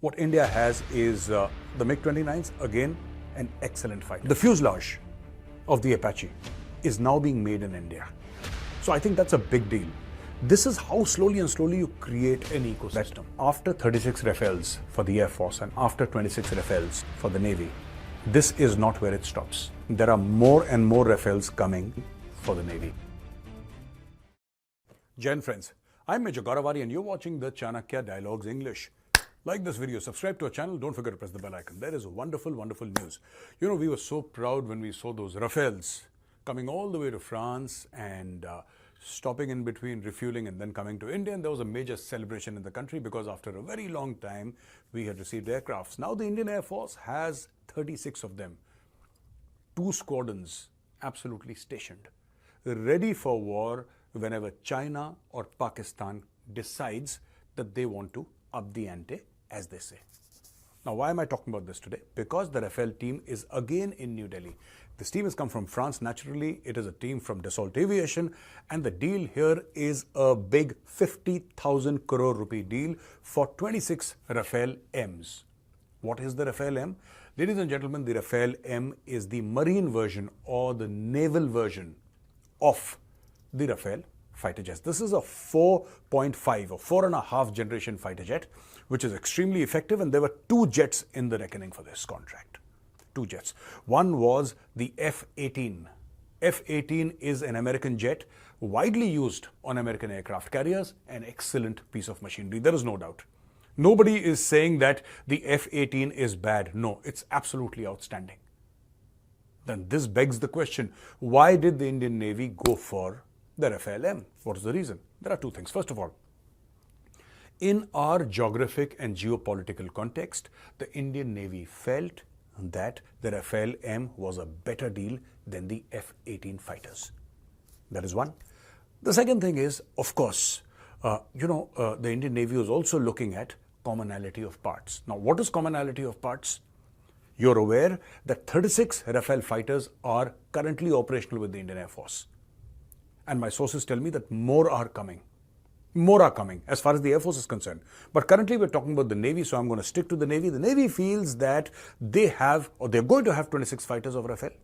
What India has is the MiG-29s, again, an excellent fighter. The fuselage of the Apache is now being made in India. So I think that's a big deal. This is how slowly and slowly you create an ecosystem. After 36 Rafales for the Air Force and after 26 Rafales for the Navy, this is not where it stops. There are more and more Rafales coming for the Navy. Jai Hind friends, I'm Major Gaurav Arya and you're watching the Chanakya Dialogues English. Like this video, subscribe to our channel, don't forget to press the bell icon. There is wonderful, wonderful news. You know, we were so proud when we saw those Rafales coming all the way to France and stopping in between, refueling and then coming to India. And there was a major celebration in the country because after a very long time, we had received aircrafts. Now the Indian Air Force has 36 of them. 2 squadrons absolutely stationed, ready for war whenever China or Pakistan decides that they want to up the ante, as they say. Now, why am I talking about this today? Because the Rafale team is again in New Delhi. This team has come from France. Naturally, it is a team from Dassault Aviation, and the deal here is a big 50,000 crore rupee deal for 26 Rafale Ms. What is the Rafale M? Ladies and gentlemen, the Rafale M is the marine version or the naval version of the Rafale fighter jets. This is a 4.5 or 4.5 generation fighter jet, which is extremely effective, and there were 2 jets in the reckoning for this contract. 2 jets. One was the F-18. F-18 is an American jet, widely used on American aircraft carriers, an excellent piece of machinery. There is no doubt. Nobody is saying that the F-18 is bad. No, it's absolutely outstanding. Then this begs the question, why did the Indian Navy go for the Rafale M? What is the reason? There are 2 things. First of all, in our geographic and geopolitical context, the Indian Navy felt that the Rafale M was a better deal than the F-18 fighters. That is one. The second thing is, of course, the Indian Navy was also looking at commonality of parts. Now, what is commonality of parts? You're aware that 36 Rafale fighters are currently operational with the Indian Air Force. And my sources tell me that more are coming. More are coming as far as the Air Force is concerned. But currently we're talking about the Navy, so I'm going to stick to the Navy. The Navy feels that they have, or they're going to have 26 fighters of Rafale,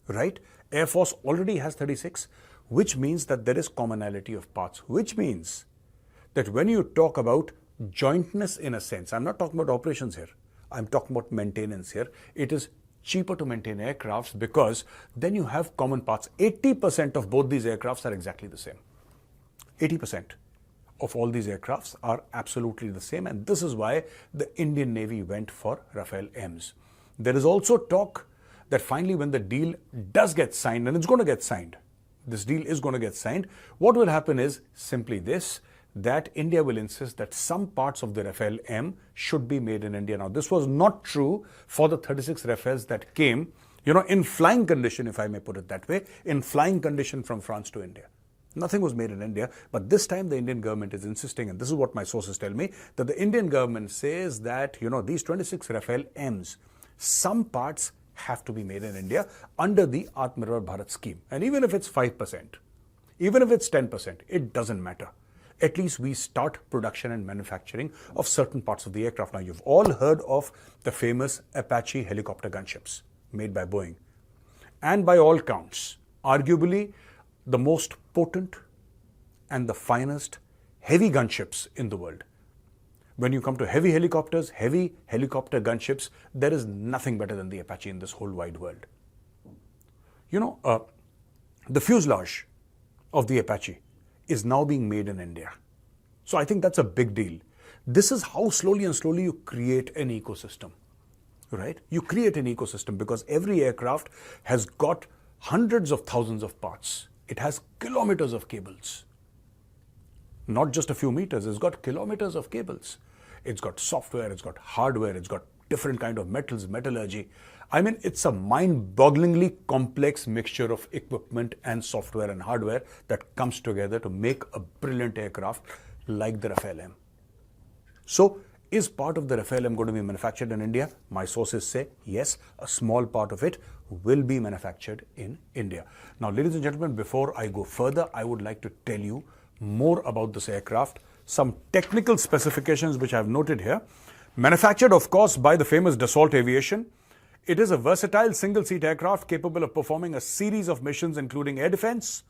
right? Air Force already has 36, which means that there is commonality of parts, which means that when you talk about jointness in a sense, I'm not talking about operations here, I'm talking about maintenance here. It is cheaper to maintain aircrafts because then you have common parts. 80% of both these aircrafts are exactly the same. 80% of all these aircrafts are absolutely the same, and this is why the Indian Navy went for Rafale Ms. There is also talk that finally when the deal does get signed, and it's going to get signed, this deal is going to get signed, what will happen is simply this, that India will insist that some parts of the Rafale M should be made in India. Now, this was not true for the 36 Rafales that came, in flying condition, if I may put it that way, in flying condition from France to India. Nothing was made in India, but this time the Indian government is insisting, and this is what my sources tell me, that the Indian government says that, these 26 Rafale Ms, some parts have to be made in India under the Aatmanirbhar Bharat scheme. And even if it's 5%, even if it's 10%, it doesn't matter. At least we start production and manufacturing of certain parts of the aircraft. Now, you've all heard of the famous Apache helicopter gunships made by Boeing. And by all counts, arguably the most potent and the finest heavy gunships in the world. When you come to heavy helicopters, heavy helicopter gunships, there is nothing better than the Apache in this whole wide world. The fuselage of the Apache is now being made in India. So I think that's a big deal. This is how slowly and slowly you create an ecosystem, right? You create an ecosystem because every aircraft has got hundreds of thousands of parts. It has kilometers of cables. Not just a few meters, it's got kilometers of cables. It's got software, it's got hardware, it's got different kind of metals, metallurgy. I mean, it's a mind-bogglingly complex mixture of equipment and software and hardware that comes together to make a brilliant aircraft like the Rafale M. So, is part of the Rafale M going to be manufactured in India? My sources say yes, a small part of it will be manufactured in India. Now, ladies and gentlemen, before I go further, I would like to tell you more about this aircraft, some technical specifications which I have noted here. Manufactured, of course, by the famous Dassault Aviation, it is a versatile single-seat aircraft capable of performing a series of missions including air defense,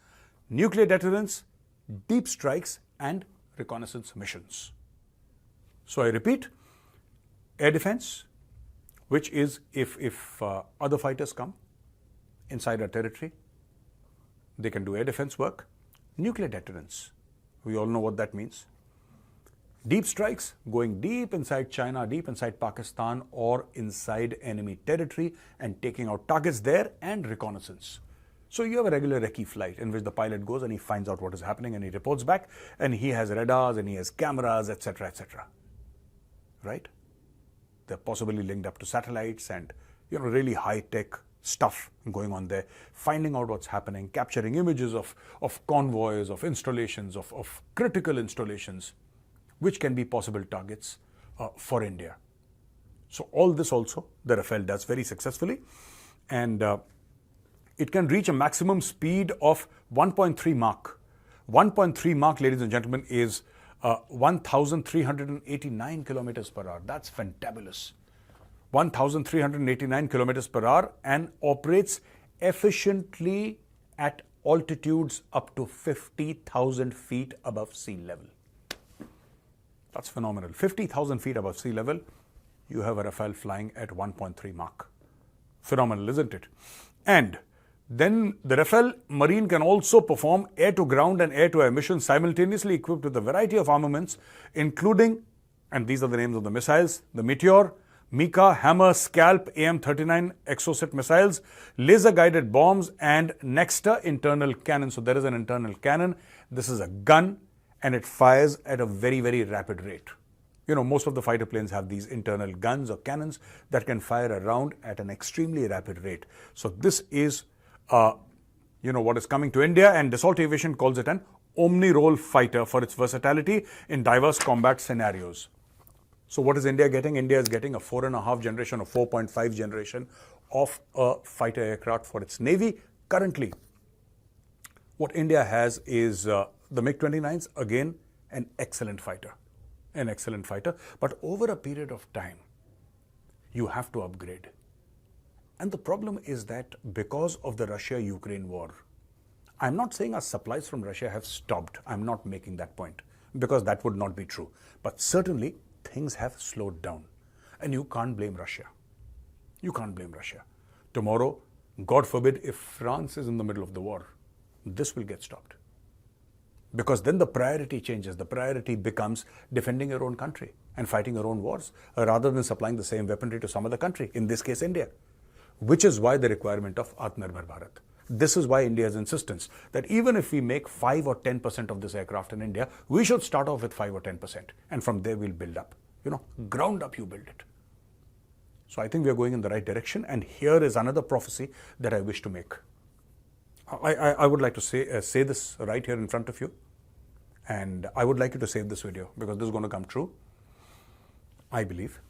nuclear deterrence, deep strikes, and reconnaissance missions. So I repeat, air defense, which is if other fighters come inside our territory, they can do air defense work. Nuclear deterrence, we all know what that means. Deep strikes, going deep inside China, deep inside Pakistan, or inside enemy territory and taking out targets there, and reconnaissance. So you have a regular recce flight in which the pilot goes and he finds out what is happening and he reports back, and he has radars and he has cameras, etc., etc. Right? They're possibly linked up to satellites and really high-tech stuff going on there, finding out what's happening, capturing images of convoys, of installations, of critical installations, which can be possible targets for India. So all this also the Rafale does very successfully, and it can reach a maximum speed of 1.3 Mach. 1.3 Mach, ladies and gentlemen, is 1,389 kilometers per hour. That's fantabulous. 1,389 kilometers per hour, and operates efficiently at altitudes up to 50,000 feet above sea level. That's phenomenal. 50,000 feet above sea level, you have a Rafale flying at 1.3 Mach. Phenomenal, isn't it? And then the Rafale Marine can also perform air-to-ground and air-to-air missions simultaneously, equipped with a variety of armaments, including, and these are the names of the missiles, the Meteor, Mika, Hammer, Scalp, AM-39 Exocet missiles, laser-guided bombs, and Nexter internal cannon. So there is an internal cannon. This is a gun, and it fires at a very, very rapid rate. Most of the fighter planes have these internal guns or cannons that can fire a round at an extremely rapid rate. So this is, what is coming to India, and Dassault Aviation calls it an omni-role fighter for its versatility in diverse combat scenarios. So what is India getting? India is getting a 4.5 generation or 4.5 generation of a fighter aircraft for its Navy. Currently, what India has is the MiG-29s, again, an excellent fighter. But over a period of time, you have to upgrade. And the problem is that because of the Russia-Ukraine war, I'm not saying our supplies from Russia have stopped. I'm not making that point, because that would not be true. But certainly, things have slowed down. And you can't blame Russia. Tomorrow, God forbid, if France is in the middle of the war, this will get stopped. Because then the priority changes. The priority becomes defending your own country and fighting your own wars, rather than supplying the same weaponry to some other country, in this case India. Which is why the requirement of Aatmanirbhar Bharat. This is why India's insistence that even if we make 5 or 10% of this aircraft in India, we should start off with 5 or 10%, and from there we'll build up. Ground up you build it. So I think we are going in the right direction, and here is another prophecy that I wish to make. I would like to say this right here in front of you, and I would like you to save this video, because this is going to come true. I believe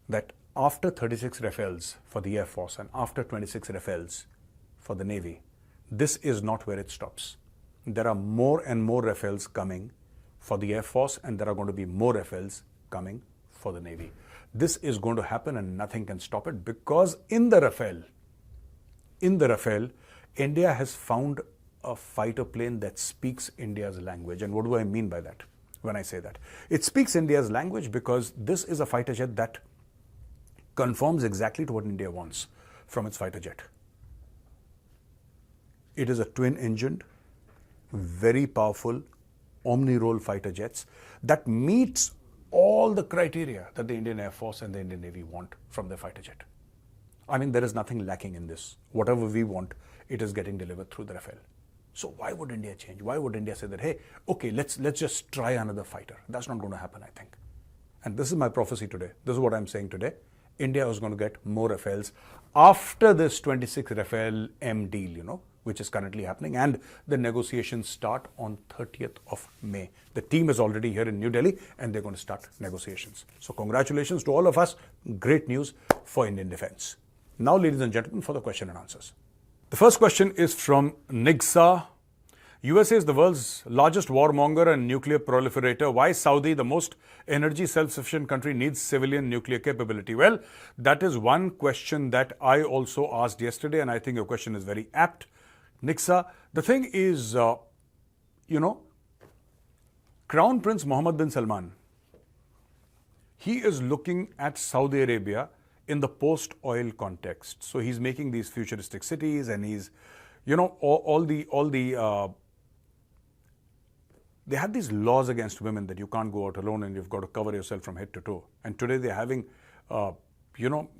that after 36 Rafales for the Air Force and after 26 Rafales for the Navy, this is not where it stops. There are more and more Rafales coming for the Air Force, and there are going to be more Rafales coming for the Navy. This is going to happen, and nothing can stop it, because in the Rafale, India has found a fighter plane that speaks India's language. And what do I mean by that when I say that? It speaks India's language because this is a fighter jet that conforms exactly to what India wants from its fighter jet. It is a twin-engined, very powerful, omni-role fighter jets that meets all the criteria that the Indian Air Force and the Indian Navy want from their fighter jet. I mean, there is nothing lacking in this. Whatever we want, it is getting delivered through the Rafale. So why would India change? Why would India say that, hey, okay, let's just try another fighter? That's not going to happen, I think. And this is my prophecy today. This is what I'm saying today. India is going to get more Rafales after this 26 Rafale M deal, which is currently happening, and the negotiations start on 30th of May. The team is already here in New Delhi, and they're going to start negotiations. So congratulations to all of us. Great news for Indian defense. Now, ladies and gentlemen, for the question and answers. The first question is from Nigsa. USA is the world's largest warmonger and nuclear proliferator. Why Saudi, the most energy self-sufficient country, needs civilian nuclear capability? Well, that is one question that I also asked yesterday, and I think your question is very apt. Nixa, the thing is, Crown Prince Mohammed bin Salman, he is looking at Saudi Arabia in the post-oil context. So he's making these futuristic cities, and he's, they had these laws against women that you can't go out alone and you've got to cover yourself from head to toe. And today they're having,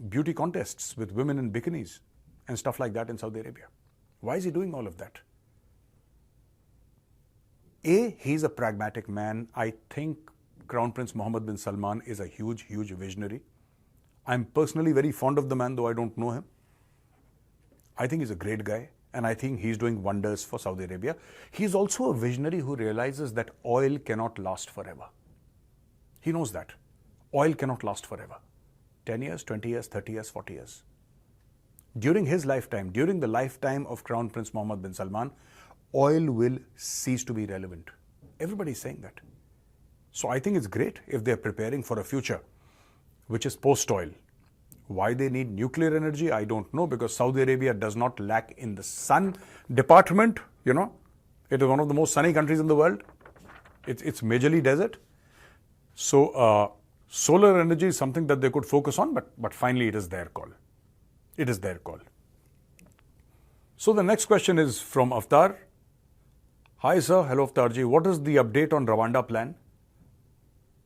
beauty contests with women in bikinis and stuff like that in Saudi Arabia. Why is he doing all of that? He's a pragmatic man. I think Crown Prince Mohammed bin Salman is a huge, huge visionary. I'm personally very fond of the man, though I don't know him. I think he's a great guy, and I think he's doing wonders for Saudi Arabia. He's also a visionary who realizes that oil cannot last forever. He knows that. Oil cannot last forever. 10 years, 20 years, 30 years, 40 years. During his lifetime, during the lifetime of Crown Prince Mohammed bin Salman, oil will cease to be relevant. Everybody's saying that. So I think it's great if they're preparing for a future which is post-oil. Why they need nuclear energy, I don't know, because Saudi Arabia does not lack in the sun department. It is one of the most sunny countries in the world. It's majorly desert. So solar energy is something that they could focus on, but finally it is their call. It is their call. So the next question is from Avtar. Hi sir, hello Avtarji. What is the update on Rwanda plan?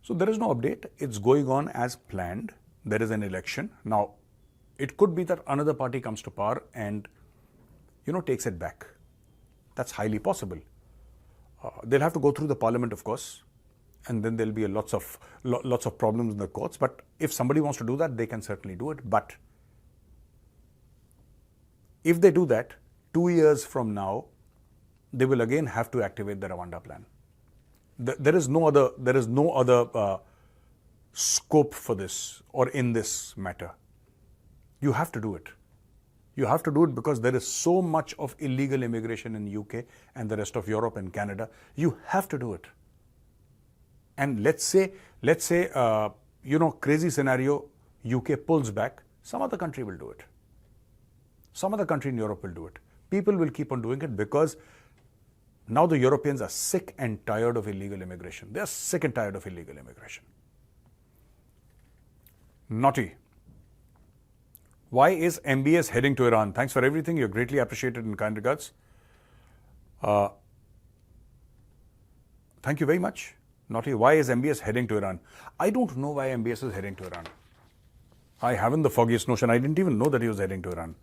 So there is no update. It's going on as planned. There is an election. Now, it could be that another party comes to power and, takes it back. That's highly possible. They'll have to go through the parliament, of course, and then there'll be lots of problems in the courts. But if somebody wants to do that, they can certainly do it. But if they do that, 2 years from now, they will again have to activate the Rwanda plan. There is no other scope for this or in this matter. You have to do it. You have to do it because there is so much of illegal immigration in UK and the rest of Europe and Canada. You have to do it. And let's say, crazy scenario, UK pulls back, some other country will do it. Some other country in Europe will do it. People will keep on doing it because now the Europeans are sick and tired of illegal immigration. They are sick and tired of illegal immigration. Naughty. Why is MBS heading to Iran? Thanks for everything. You're greatly appreciated in kind regards. Thank you very much. Naughty. Why is MBS heading to Iran? I don't know why MBS is heading to Iran. I haven't the foggiest notion. I didn't even know that he was heading to Iran.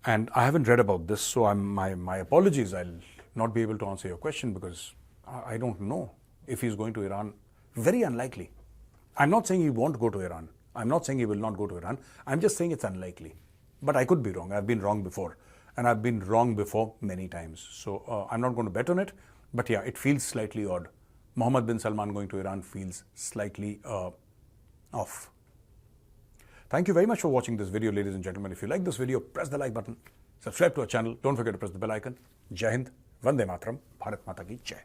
And I haven't read about this, so my apologies. I'll not be able to answer your question because I don't know if he's going to Iran. Very unlikely. I'm not saying he won't go to Iran. I'm not saying he will not go to Iran. I'm just saying it's unlikely. But I could be wrong. I've been wrong before. And I've been wrong before many times. So I'm not going to bet on it. But yeah, it feels slightly odd. Mohammed bin Salman going to Iran feels slightly off. Thank you very much for watching this video, ladies and gentlemen. If you like this video, press the like button, subscribe to our channel. Don't forget to press the bell icon. Jai Hind, Vande Mataram, Bharat Mata Ki Jai.